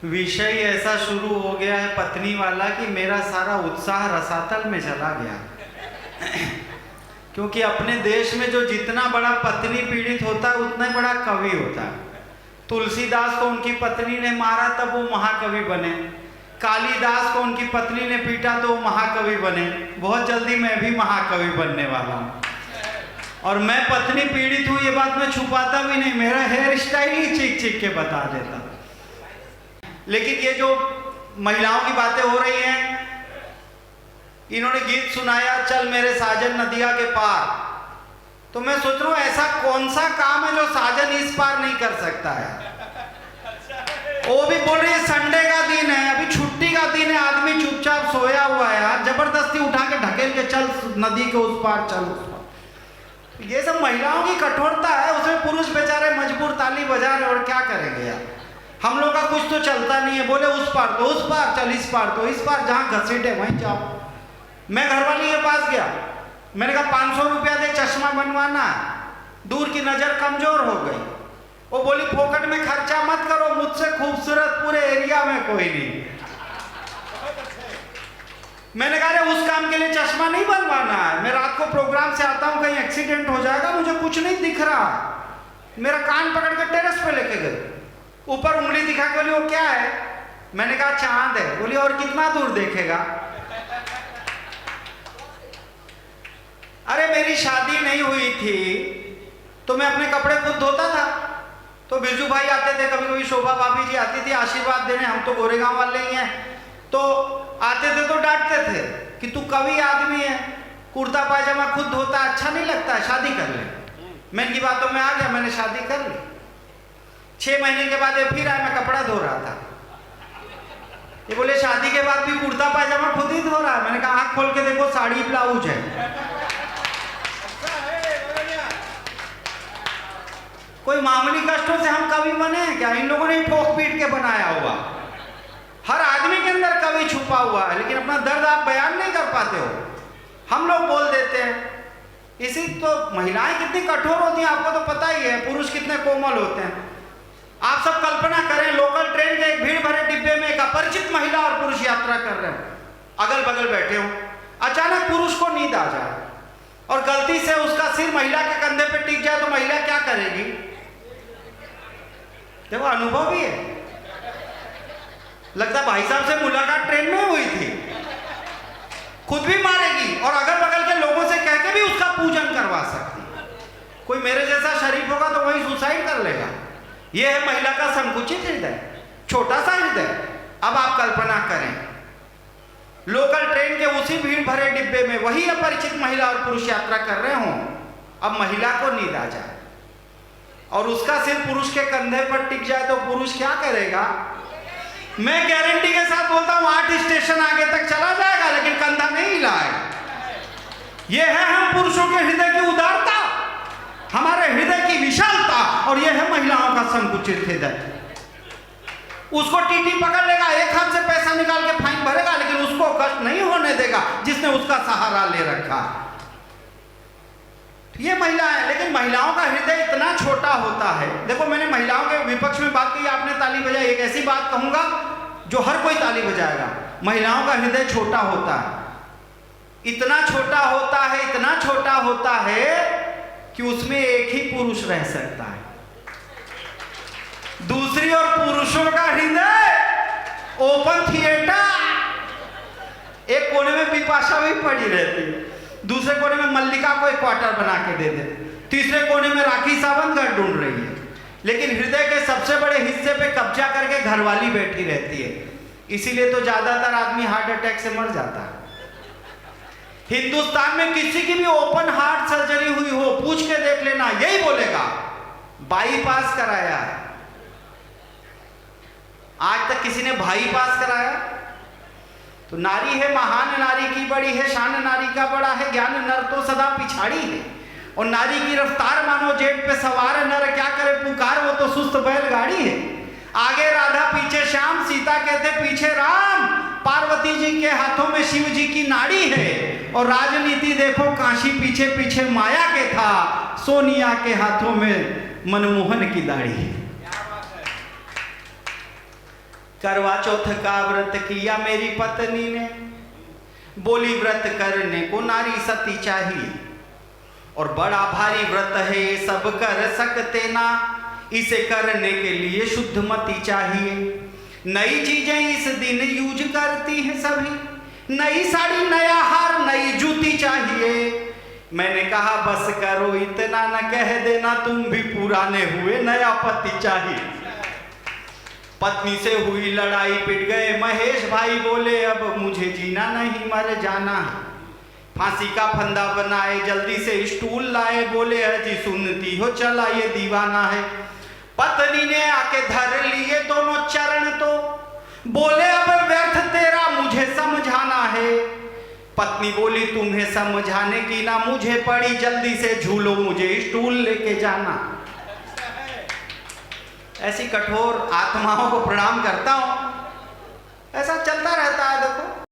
विषय ऐसा शुरू हो गया है पत्नी वाला कि मेरा सारा उत्साह रसातल में चला गया। क्योंकि अपने देश में जो जितना बड़ा पत्नी पीड़ित होता है उतना ही बड़ा कवि होता है। तुलसीदास को उनकी पत्नी ने मारा तब वो महाकवि बने, कालिदास को उनकी पत्नी ने पीटा तो वो महाकवि बने। बहुत जल्दी मैं भी महाकवि बनने वाला हूँ। और मैं पत्नी पीड़ित हूँ ये बात मैं छुपाता भी नहीं, मेरा हेयर स्टाइल ही चीख चीख के बता देता। लेकिन ये जो महिलाओं की बातें हो रही हैं, इन्होंने गीत सुनाया चल मेरे साजन नदिया के पार, तो मैं सोच रहा हूँ ऐसा कौन सा काम है जो साजन इस पार नहीं कर सकता है। वो भी बोल रही है संडे का दिन है, अभी छुट्टी का दिन है, आदमी चुपचाप सोया हुआ है यार, जबरदस्ती उठा के ढकेल के चल नदी के उस पार चल उस पार। ये सब महिलाओं की कठोरता है, उसमें पुरुष बेचारे मजबूर ताली बजा रहे और क्या करेंगे यार। हम लोग का कुछ तो चलता नहीं है, बोले उस पार तो उस पार चल, इस पार तो इस पार, जहां घसीटे वहीं जाओ। मैं घरवाली के पास गया, मैंने कहा 500 रुपया दे चश्मा बनवाना, दूर की नजर कमजोर हो गई। वो बोली फोकट में खर्चा मत करो, मुझसे खूबसूरत पूरे एरिया में कोई नहीं। मैंने कहा अरे उस काम के लिए चश्मा नहीं बनवाना है, मैं रात को प्रोग्राम से आता हूं, कहीं एक्सीडेंट हो जाएगा, मुझे कुछ नहीं दिख रहा। मेरा कान पकड़ के टेरेस पे लेके गए, ऊपर उंगली दिखा के बोली वो क्या है, मैंने कहा चांद है। बोली और कितना दूर देखेगा। अरे मेरी शादी नहीं हुई थी तो मैं अपने कपड़े खुद धोता था, तो बिरजू भाई आते थे, कभी कभी शोभा भाभी जी आती थी आशीर्वाद देने, हम तो गोरेगांव वाले ही हैं, तो आते थे तो डांटते थे कि तू कवि आदमी है, कुर्ता पायजामा खुद धोता, अच्छा नहीं लगता है, शादी कर ले। मैं इनकी बातों में आ गया, मैंने शादी कर ली। 6 महीने के बाद ये फिर आए, मैं कपड़ा धो रहा था, ये बोले शादी के बाद भी कुर्ता पायजामा खुद ही धो रहा है। मैंने कहा आँख खोल के देखो साड़ी ब्लाउज है। कोई मामूली कष्टों से हम कवि बने हैं क्या? इन लोगों ने ठोक पीट के बनाया हुआ। हर आदमी के अंदर कवि छुपा हुआ है, लेकिन अपना दर्द आप बयान नहीं कर पाते हो, हम लोग बोल देते हैं। इसी तो महिलाएं कितनी कठोर होती हैं आपको तो पता ही है, पुरुष कितने कोमल होते हैं। आप सब कल्पना करें लोकल ट्रेन के एक भीड़ भरे डिब्बे में एक अपरिचित महिला और पुरुष यात्रा कर रहे हैं, अगल बगल बैठे हो, अचानक पुरुष को नींद आ जाए और गलती से उसका सिर महिला के कंधे पे टिक जाए तो महिला क्या करेगी? देखो अनुभव भी है, लगता भाई साहब से मुलाकात ट्रेन में हुई थी, खुद भी मारेगी और अगल बगल के लोगों से कह के भी उसका पूजन करवा सकती। कोई मेरे जैसा शरीफ होगा तो वही सुसाइड कर लेगा। यह है महिला का संकुचित हृदय, छोटा सा हृदय। अब आप कल्पना करें लोकल ट्रेन के उसी भीड़ भरे डिब्बे में वही अपरिचित महिला और पुरुष यात्रा कर रहे हों, अब महिला को नींद आ जाए और उसका सिर पुरुष के कंधे पर टिक जाए तो पुरुष क्या करेगा? मैं गारंटी के साथ बोलता हूं 8 स्टेशन आगे तक चला जाएगा, लेकिन कंधा नहीं हिलाएगा। यह है हम पुरुषों के हृदय की उदारता, हमारे हृदय की विशालता, और यह है महिलाओं का संकुचित हृदय। उसको टीटी पकड़ लेगा, एक हाथ से पैसा निकाल के फाइन भरेगा, लेकिन उसको कष्ट नहीं होने देगा जिसने उसका सहारा ले रखा। ये महिला है, लेकिन महिलाओं का हृदय इतना छोटा होता है। देखो मैंने महिलाओं के विपक्ष में बात की, आपने ताली बजाई, एक ऐसी बात कहूंगा जो हर कोई ताली बजाएगा। महिलाओं का हृदय छोटा होता है, इतना छोटा होता है, इतना छोटा होता है कि उसमें एक ही पुरुष रह सकता है। दूसरी ओर पुरुषों का हृदय ओपन थिएटर, एक कोने में बिपाशा भी पड़ी रहती है, दूसरे कोने में मल्लिका को एक क्वार्टर बना के दे दे, तीसरे कोने में राखी सावंत घर ढूंढ रही है, लेकिन हृदय के सबसे बड़े हिस्से पे कब्जा करके घरवाली बैठी रहती है। इसीलिए तो ज्यादातर आदमी हार्ट अटैक से मर जाता है। हिंदुस्तान में किसी की भी ओपन हार्ट सर्जरी हुई हो, पूछ के देख लेना, यही बोलेगा बाईपास कराया है। आज तक किसी ने बाईपास कराया? तो नारी है महान, नारी की बड़ी है शान, नारी का बड़ा है ज्ञान, नर तो सदा पिछाड़ी है। और नारी की रफ्तार मानो जेट पे सवार है, नर क्या करे पुकार, वो तो सुस्त बैलगाड़ी है। आगे राधा पीछे श्याम, सीता कहते पीछे राम, पार्वती जी के हाथों में शिव जी की नाड़ी है। और राजनीति देखो काशी पीछे पीछे माया के था, सोनिया के हाथों में मनमोहन की दाढ़ी है। करवा चौथ का व्रत किया मेरी पत्नी ने, बोली व्रत करने को नारी सती चाहिए, और बड़ा भारी व्रत है ये सब कर सकते ना, इसे करने के लिए शुद्ध मति चाहिए। नई चीजें इस दिन यूज करती हैं सभी, नई साड़ी नया हार नई जूती चाहिए। मैंने कहा बस करो इतना न कह देना तुम भी पुराने हुए, नया पति चाहिए। पत्नी से हुई लड़ाई, पिट गए महेश भाई, बोले अब मुझे जीना नहीं मर जाना है। फांसी का फंदा बनाए जल्दी से स्टूल लाए, बोले अजी सुनती हो चला ये दीवाना है। पत्नी ने आके धर लिए दोनों चरण तो, बोले अब व्यर्थ तेरा मुझे समझाना है। पत्नी बोली तुम्हें समझाने की ना मुझे पड़ी, जल्दी से झूलो मुझे स्टूल लेके जाना। ऐसी कठोर आत्माओं को प्रणाम करता हूं। ऐसा चलता रहता है देखो।